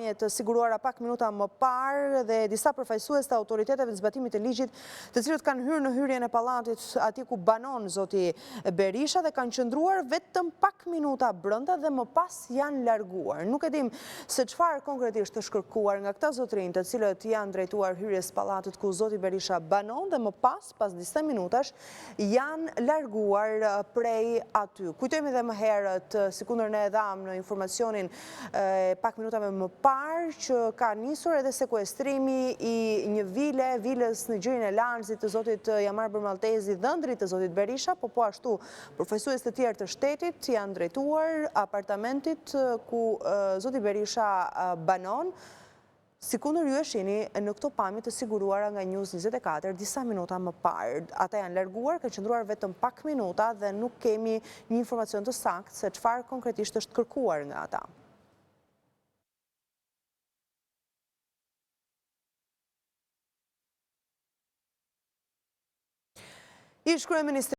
pamje të siguruara pak minuta më parë dhe disa përfaqësues të autoriteteve të zbatimit të ligjit, të cilët kanë hyrë në hyrjen e pallatit atje ku banon zoti Berisha dhe kanë qëndruar vetëm pak minuta brenda dhe më pas janë larguar. Nuk e dim se çfarë konkretisht është kërkuar nga këta zotrinj, të cilët janë drejtuar hyrjes pallatit ku zoti Berisha banon dhe më pas disa minutash janë larguar prej aty. Kujtojmë edhe më herët, si kundër ne dham në informacionin pak minutave më parë që ka nisur edhe sekuestrimi i një vilës në gjirin e Lanzit të zotit Jamar Bermaltezi, dhëndrit të zotit Berisha, po ashtu përfaqësues të tjerë të shtetit janë drejtuar apartamentit ku zoti Berisha banon. Si kundër ju e shihni në këto pamje të siguruara nga News 24 disa minuta më parë. Ata janë larguar, kanë qëndruar vetëm pak minuta dhe nuk kemi një informacion të saktë se çfarë konkretisht është kërkuar nga ata. Ish kryeministri